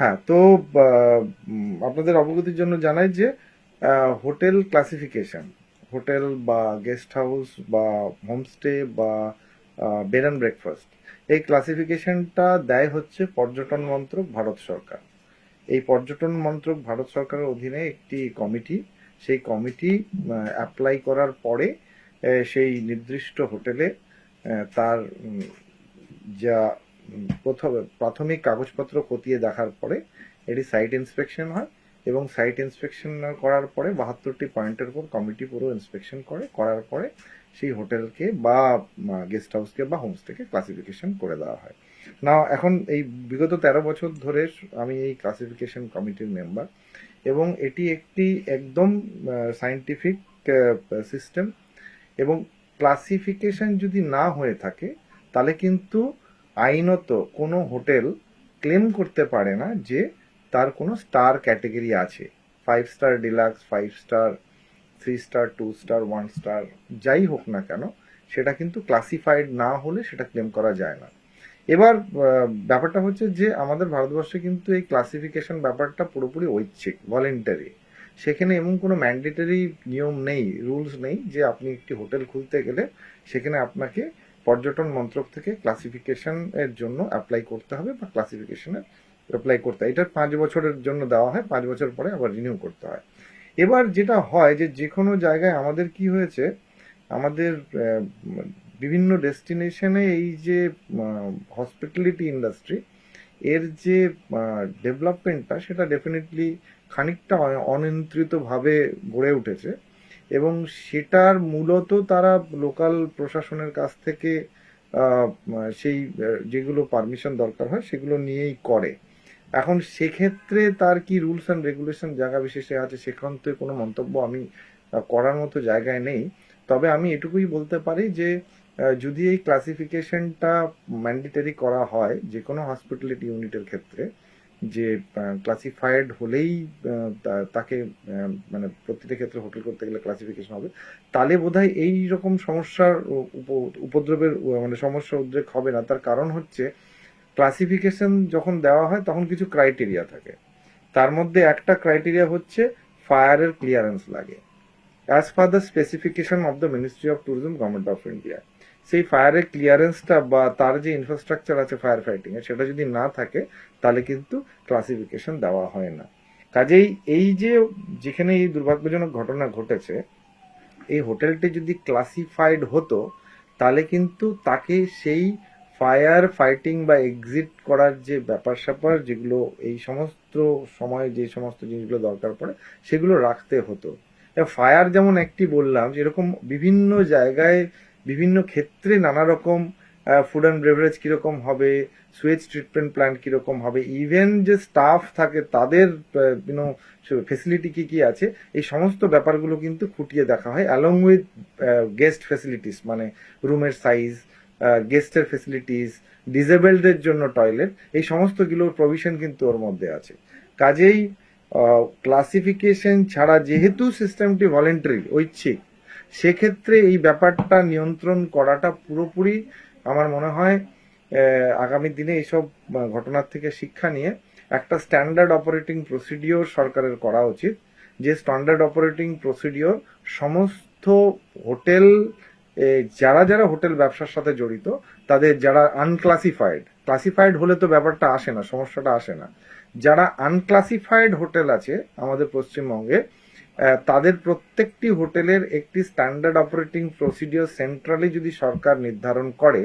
হ্যাঁ, তো আপনাদের অবগতির জন্য জানাই যে হোটেল ক্লাসিফিকেশন, হোটেল বা গেস্ট হাউস বা হোমস্টে বা বেড অ্যান্ড ব্রেকফাস্ট, এই ক্লাসিফিকেশনটা দেয় হচ্ছে পর্যটন মন্ত্রক, ভারত সরকার। এই পর্যটন মন্ত্রক ভারত সরকারের অধীনে একটি কমিটি, সেই কমিটি অ্যাপ্লাই করার পরে সেই নির্দিষ্ট হোটেলে তার যা প্রাথমিক কাগজপত্র খতিয়ে দেখার পরে এটি সাইট ইন্সপেকশন হয়, এবং সাইট ইন্সপেকশন করার পরে 72টি পয়েন্টের উপর কমিটি পুরো ইন্সপেকশন করার পরে সেই হোটেলকে বা গেস্ট হাউসকে বা হোমস্টেকে ক্লাসিফিকেশন করে দেওয়া হয়। না, এখন এই বিগত 13 বছর ধরে আমি এই ক্লাসিফিকেশন কমিটির মেম্বার, এবং এটি একটি একদম সায়েন্টিফিক সিস্টেম। এবং ক্লাসিফিকেশন যদি না হয়ে থাকে তাহলে কিন্তু আইনত কোনো হোটেল ক্লেম করতে পারে না যে তার কোনো স্টার ক্যাটেগরি আছে। 5 star deluxe, 5 star, 3 star, 2 star, 1 star, যাই হোক না কেন, সেটা কিন্তু ক্লাসিফাইড না হলে সেটা ক্লেম করা যায় না। এবার ব্যাপারটা হচ্ছে যে আমাদের ভারতবর্ষে কিন্তু এই ক্লাসিফিকেশন ব্যাপারটা পুরোপুরি ঐচ্ছিক, ভলেন্টারি। সেখানে এমন কোনো ম্যান্ডেটরি নিয়ম নেই, রুলস নেই যে আপনি একটি হোটেল খুলতে গেলে সেখানে আপনাকে পর্যটন মন্ত্রক থেকে ক্লাসিফিকেশন এর জন্য অ্যাপ্লাই করতে হবে বা ক্লাসিফিকেশনের অ্যাপ্লাই করতে হয়। এটা 5 বছরের জন্য দেওয়া হয়, 5 বছর পরে আবার রিনিউ করতে হয়। এবার যেটা হয় যে কোনো জায়গায় আমাদের কি হয়েছে, আমাদের বিভিন্ন ডেস্টিনেশনে এই যে হসপিটালিটি ইন্ডাস্ট্রি, এর যে ডেভেলপমেন্টটা সেটা ডেফিনেটলি খানিকটা অনিয়ন্ত্রিতভাবে গড়ে উঠেছে, এবং সেটার মূলত তারা লোকাল প্রশাসনের কাছ থেকে সেই যেগুলো পারমিশন দরকার হয় সেগুলো নিয়েই করে। এখন সেক্ষেত্রে তার কি রুলস অ্যান্ড রেগুলেশন জায়গা বিশেষে আছে, সেখান থেকে কোনো মন্তব্য আমি করার মতো জায়গায় নেই। তবে আমি এটুকুই বলতে পারি যে যদি এই ক্লাসিফিকেশনটা ম্যান্ডেটরি করা হয় যে কোনো হসপিটালিটি ইউনিটের ক্ষেত্রে, যে ক্লাসিফাইড হলেই তাকে মানে প্রতিটা ক্ষেত্রে হোটেল করতে গেলে ক্লাসিফিকেশন হবে, তাহলে বোধহয় এই রকম সমস্যার উপদ্রবের মানে সমস্যা উদ্রেক হবে না। তার কারণ হচ্ছে ক্লাসিফিকেশন যখন দেওয়া হয় তখন কিছু ক্রাইটেরিয়া থাকে, তার মধ্যে একটা ক্রাইটেরিয়া হচ্ছে ফায়ারের ক্লিয়ারেন্স লাগে, as per the specification of the ministry of tourism, government of India. সেই ফায়ারের ক্লিয়ারেন্সটা বা তার যে ইনফ্রাস্ট্রাকচার আছে ফায়ার ফাইটিং এর, সেটা যদি না থাকে তাহলে কিন্তু ক্লাসিফিকেশন দেওয়া হয় না। কাজেই এই যে যেখানে এই দুর্ভাগ্যজনক ঘটনা ঘটেছে, এই হোটেলটি যদি ক্লাসিফাইড হতো তাহলে কিন্তু তাকে সেই ফায়ার ফাইটিং বা এক্সিট করার যে ব্যাপার স্যাপার যেগুলো এই সমস্ত সময় যে সমস্ত জিনিসগুলো দরকার পড়ে সেগুলো রাখতে হতো। ফায়ার যেমন একটি বললাম, যেরকম বিভিন্ন জায়গায় বিভিন্ন ক্ষেত্রে নানা রকম ফুড অ্যান্ড বেভারেজ কিরকম হবে, সুয়েজ ট্রিটমেন্ট প্ল্যান্ট কিরকম হবে, ইভেন যে স্টাফ থাকে তাদের ইউনো ফেসিলিটি কি কি আছে, এই সমস্ত ব্যাপারগুলো কিন্তু খুঁটিয়ে দেখা হয় অ্যালং উইথ গেস্ট ফেসিলিটিস, মানে রুমের সাইজ, গেস্টের ফেসিলিটিস, ডিসেবলদের জন্য টয়লেট, এই সমস্তগুলোর প্রভিশন কিন্তু ওর মধ্যে আছে। কাজেই ক্লাসিফিকেশন ছাড়া যেহেতু সিস্টেমটি ভলেন্টারি, ঐচ্ছিক, সেক্ষেত্রে এই ব্যাপারটা নিয়ন্ত্রণ করাটা পুরোপুরি আমার মনে হয় আগামী দিনে এইসব ঘটনার থেকে শিক্ষা নিয়ে একটা স্ট্যান্ডার্ড অপারেটিং প্রসিডিওর সরকারের করা উচিত, যে স্ট্যান্ডার্ড অপারেটিং প্রসিডিওর সমস্ত হোটেল, যারা যারা হোটেল ব্যবসার সাথে জড়িত তাদের, যারা আনক্লাসিফাইড, ক্লাসিফাইড হলে তো ব্যাপারটা আসে না, সমস্যাটা আসে না, যারা আনক্লাসিফাইড হোটেল আছে আমাদের পশ্চিমবঙ্গে, তাদের প্রত্যেকটি হোটেলের একটি স্ট্যান্ডার্ড অপারেটিং প্রসিডিওর সেন্ট্রালি যদি সরকার নির্ধারণ করে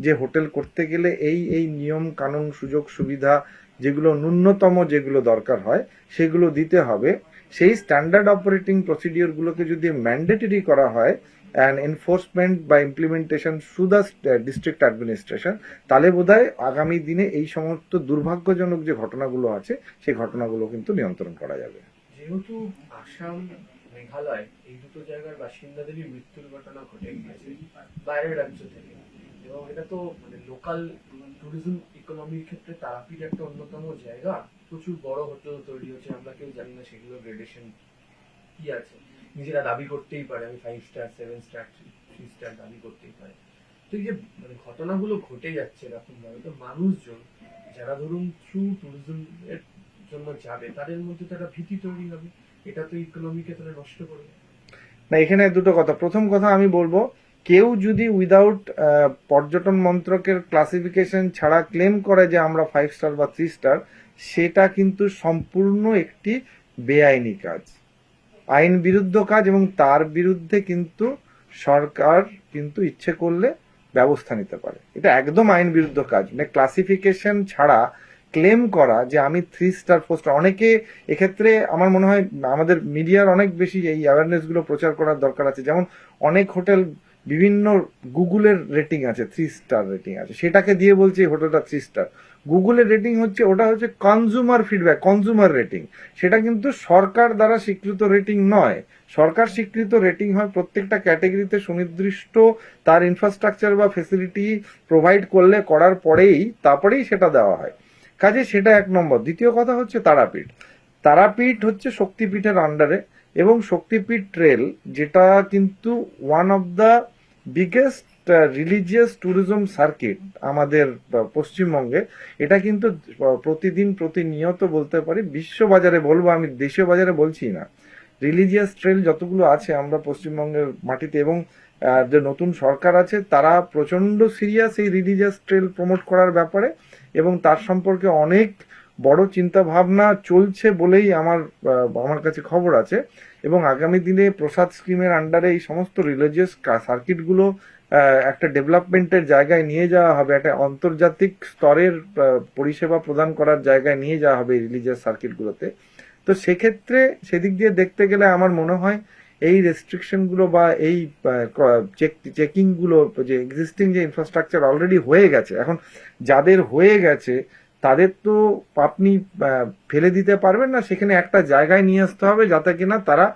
যে হোটেল করতে গেলে এই এই নিয়ম কানুন সুযোগ সুবিধা যেগুলো ন্যূনতম যেগুলো দরকার হয় সেগুলো দিতে হবে, সেই স্ট্যান্ডার্ড অপারেটিং প্রসিডিওরগুলোকে যদি ম্যান্ডেটরি করা হয় অ্যান্ড এনফোর্সমেন্ট বা implementation through the district administration, তাহলে বোধহয় আগামী দিনে এই সমস্ত দুর্ভাগ্যজনক যে ঘটনাগুলো আছে সেই ঘটনাগুলো কিন্তু নিয়ন্ত্রণ করা যাবে। যেহেতু আসাম, মেঘালয় এই দুটো জায়গার বাসিন্দাদেরই মৃত্যুর ঘটনা ঘটে গিয়েছে বাইরের রাজ্য থেকে, এবং এটা তো মানে লোকাল ট্যুরিজম ইকোনমির ক্ষেত্রে তারাপীঠ একটা অন্যতম জায়গা, প্রচুর বড় হোটেল তৈরি হচ্ছে, আমরা কেউ জানি না সেগুলো গ্রেডেশন কি আছে, নিজেরা দাবি করতেই পারে আমি 5 স্টার, 7 স্টার, 3 স্টার দাবি করতেই পারে। তো এই যে মানে ঘটনাগুলো ঘটে যাচ্ছে এরকম ভাবে, তো মানুষজন যারা ধরুন থ্রু ট্যুরিজম এর জন্য যাবে তাদের মধ্যে তো একটা ভীতি তৈরি হবে, এটা তো ইকোনমিকে তাহলে নষ্ট করবে। না, এখানে দুটো কথা। প্রথম কথা আমি বলবো, কেউ যদি উইদাউট পর্যটন মন্ত্রকের ক্লাসিফিকেশন ছাড়া ক্লেম করে যে আমরা 5 স্টার বা 3 স্টার, সেটা কিন্তু সম্পূর্ণ একটি বেআইনি কাজ, আইন বিরুদ্ধ কাজ, এবং তার বিরুদ্ধে কিন্তু সরকার কিন্তু ইচ্ছে করলে ব্যবস্থা নিতে পারে। এটা একদম আইন বিরুদ্ধ কাজ। মানে ক্লাসিফিকেশন ছাড়া ক্লেম করা যে আমি 3 স্টার 4 স্টার, অনেকে এক্ষেত্রে আমার মনে হয় আমাদের মিডিয়ার অনেক বেশি এই অ্যাওয়ারনেস গুলো প্রচার করার দরকার আছে। যেমন অনেক হোটেল বিভিন্ন গুগলের রেটিং আছে, 3 স্টার রেটিং আছে, সেটাকে দিয়ে বলছে এই হোটেলটা 3 স্টার। গুগলের রেটিং হচ্ছে, ওটা হচ্ছে কনজিউমার ফিডব্যাক, কনজিউমার রেটিং। সেটা কিন্তু সরকার দ্বারা স্বীকৃত রেটিং নয়। সরকার স্বীকৃত রেটিং হয় প্রত্যেকটা ক্যাটেগরিতে সুনির্দিষ্ট তার ইনফ্রাস্ট্রাকচার বা ফেসিলিটি প্রোভাইড করলে, করার পরেই তারপরেই সেটা দেওয়া হয়। কাজে সেটা এক নম্বর। দ্বিতীয় কথা হচ্ছে তারাপীঠ। তারাপীঠ হচ্ছে শক্তিপীঠের আন্ডারে, এবং শক্তিপীঠ ট্রেল, যেটা কিন্তু one of the biggest religious tourism circuit আমাদের পশ্চিমবঙ্গে। এটা কিন্তু প্রতিদিন প্রতিনিয়ত বলতে পারি বিশ্ববাজারে বলবো, আমি দেশীয় বাজারে বলছি না, রিলিজিয়াস ট্রেল যতগুলো আছে আমরা পশ্চিমবঙ্গের মাটিতে, এবং যে নতুন সরকার আছে তারা প্রচন্ড সিরিয়াস এই রিলিজিয়াস ট্রেল প্রমোট করার ব্যাপারে, এবং তার সম্পর্কে অনেক বড় চিন্তা ভাবনা চলছে বলেই আমার কাছে খবর আছে। এবং আগামী দিনে প্রসাদ স্কিমের আন্ডারে এই সমস্ত রিলিজিয়াস সার্কিটগুলো একটা ডেভেলপমেন্টের জায়গায় নিয়ে যাওয়া হবে, একটা আন্তর্জাতিক স্তরের পরিষেবা প্রদান করার জায়গায় নিয়ে যাওয়া হবে এই রিলিজিয়াস সার্কিটগুলোতে। তো সেক্ষেত্রে সেদিক দিয়ে দেখতে গেলে আমার মনে হয় এই রেস্ট্রিকশন গুলো বা এই চেকিং গুলো, যে এক্সিস্টিং যে ইনফ্রাস্ট্রাকচার অলরেডি হয়ে গেছে, এখন যাদের হয়ে গেছে তাদের তো আপনি ফেলে দিতে পারবেন না, সেখানে একটা জায়গায় নিয়ে আসতে হবে যাতে কিনা তারা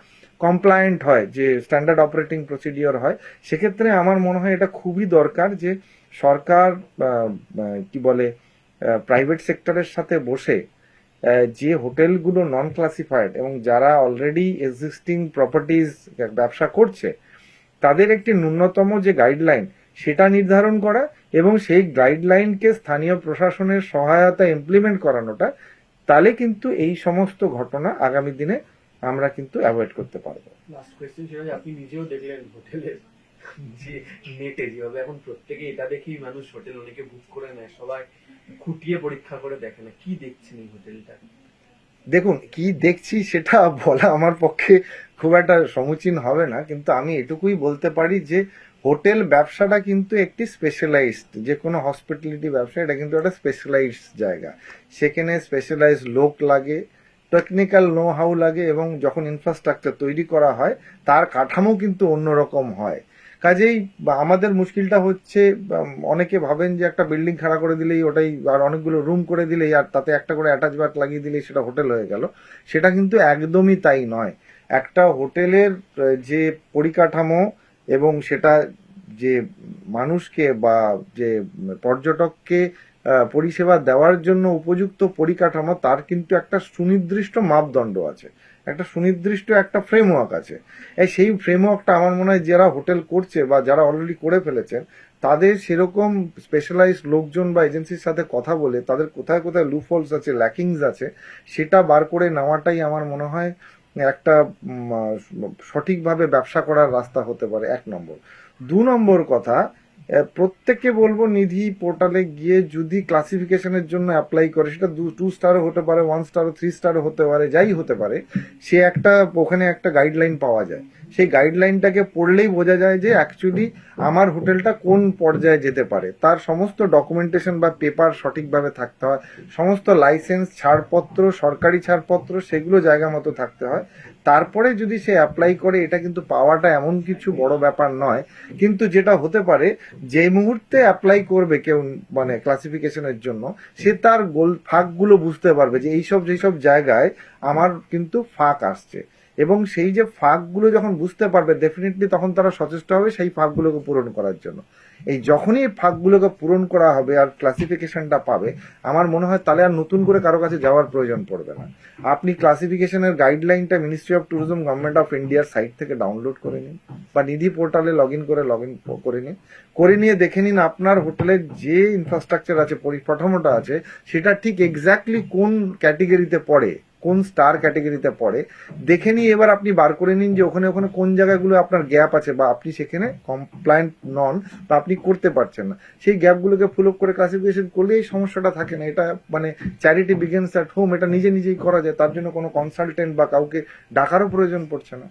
কমপ্লায়েন্ট হয়, যে স্ট্যান্ডার্ড অপারেটিং প্রসিডিওর হয়। সেক্ষেত্রে আমার মনে হয় এটা খুবই দরকার যে সরকার কি বলে প্রাইভেট সেক্টরের সাথে বসে যে হোটেলগুলো নন ক্লাসিফাইড এবং যারা অলরেডি এক্সিস্টিং প্রপার্টিজ ব্যবসা করছে, তাদের একটি ন্যূনতম যে গাইডলাইন সেটা নির্ধারণ করা, এবং সেই গাইডলাইনকে স্থানীয় প্রশাসনের সহায়তা ইমপ্লিমেন্ট করানোটা, তাহলে কিন্তু এই সমস্ত ঘটনা আগামী দিনে আমরা কিন্তু অ্যাভয়েড করতে পারবো। লাস্ট কোয়েশ্চেন ছিল যে আপনি নিজেও দেখলেন হোটেলের যে নেটে যেভাবে এখন প্রত্যেকে এটা দেখেই মানুষ হোটেল অনেকে বুক করে নেয়, সবাই খুঁটিয়ে পরীক্ষা করে দেখে না, কি দেখছেন এই হোটেলটা? দেখুন, কি দেখছি সেটা বলা আমার পক্ষে খুব একটা সমীচীন হবে না, কিন্তু আমি এটুকুই বলতে পারি যে হোটেল ব্যবসাটা কিন্তু একটি স্পেশালাইজড, যে কোনো হসপিটালিটি ব্যবসা, এটা কিন্তু একটা স্পেশালাইজড জায়গা। সেখানে স্পেশালাইজড লোক লাগে, টেকনিক্যাল নো হাউ লাগে, এবং যখন ইনফ্রাস্ট্রাকচার তৈরি করা হয় তার কাঠামো কিন্তু অন্যরকম হয়। কাজেই আমাদের মুশকিলটা হচ্ছে, অনেকে ভাবেন যে একটা বিল্ডিং খাড়া করে দিলেই ওটাই, আর অনেকগুলো রুম করে দিলেই, আর তাতে একটা করে অ্যাটাচ বাথ লাগিয়ে দিলেই সেটা হোটেল হয়ে গেল। সেটা কিন্তু একদমই তাই নয়। একটা হোটেলের যে পরিকাঠামো, এবং সেটা যে মানুষকে বা যে পর্যটককে পরিষেবা দেওয়ার জন্য উপযুক্ত পরিকাঠামো, তার কিন্তু একটা সুনির্দিষ্ট মাপদণ্ড আছে, একটা সুনির্দিষ্ট একটা ফ্রেমওয়ার্ক আছে। সেই ফ্রেমওয়ার্কটা আমার মনে হয় যারা হোটেল করছে বা যারা অলরেডি করে ফেলেছেন, তাদের সেরকম স্পেশালাইজড লোকজন বা এজেন্সির সাথে কথা বলে তাদের কোথায় কোথায় লুফলস আছে, ল্যাকিংস আছে, সেটা বার করে নেওয়াটাই আমার মনে হয় একটা সঠিকভাবে ব্যবসা করার রাস্তা হতে পারে, 1 নম্বর। 2 নম্বর কথা, প্রত্যেককে বলবো নিধি পোর্টালে গিয়ে যদি ক্লাসিফিকেশনের জন্য অ্যাপ্লাই করে, সেটা 2 স্টারও হতে পারে, 1 স্টারও 3 স্টারও হতে পারে, যাই হতে পারে, সে একটা ওখানে একটা গাইডলাইন পাওয়া যায়। সেই গাইডলাইনটাকে পড়লেই বোঝা যায় যে অ্যাকচুয়ালি আমার হোটেলটা কোন পর্যায়ে যেতে পারে। তার সমস্ত ডকুমেন্টেশন বা পেপার সঠিকভাবে থাকতে হয়, সমস্ত লাইসেন্স, ছাড়পত্র, সরকারি ছাড়পত্র, সেগুলো জায়গা মতো থাকতে হয়। তারপরে যদি সে অ্যাপ্লাই করে, এটা কিন্তু পাওয়াটা এমন কিছু বড় ব্যাপার নয়। কিন্তু যেটা হতে পারে, যে মুহূর্তে অ্যাপ্লাই করবে কেউ মানে ক্লাসিফিকেশনের জন্য, সে তার ফাঁকগুলো বুঝতে পারবে যে যেসব জায়গায় আমার কিন্তু ফাঁক আসছে, এবং সেই যে ফাঁকগুলো যখন বুঝতে পারবে ডেফিনেটলি তখন তারা সচেষ্ট হবে সেই ফাঁকগুলোকে পূরণ করার জন্য। এই যখনই এই ফাঁকগুলোকে পূরণ করা হবে আর ক্লাসিফিকেশনটা পাবে, আমার মনে হয় তাহলে আর নতুন করে কারো কাছে যাওয়ার প্রয়োজন পড়বে না। আপনি ক্লাসিফিকেশনের গাইডলাইনটা ministry of tourism government of ইন্ডিয়ার সাইট থেকে ডাউনলোড করে নিন, বা নিধি পোর্টালে লগ ইন করে নিন, করে নিয়ে দেখে নিন আপনার হোটেলের যে ইনফ্রাস্ট্রাকচার আছে, পরিকাঠামোটা আছে, সেটা ঠিক এক্স্যাক্টলি কোন ক্যাটেগরিতে পড়ে, কোন স্টার ক্যাটেগরিতে পড়ে। দেখে নিয়ে এবার আপনি বার করে নিন যে ওখানে ওখানে কোন জায়গাগুলো আপনার গ্যাপ আছে, বা আপনি সেখানে কমপ্লায়েন্ট নন, বা আপনি করতে পারছেন না। সেই গ্যাপগুলোকে ফুল আপ করে ক্লাসিফিকেশন করলে এই সমস্যাটা থাকে না। এটা মানে চ্যারিটি বিগিনস অ্যাট হোম, এটা নিজে নিজেই করা যায়, তার জন্য কোনো কনসালটেন্ট বা কাউকে ডাকারও প্রয়োজন পড়ছে না।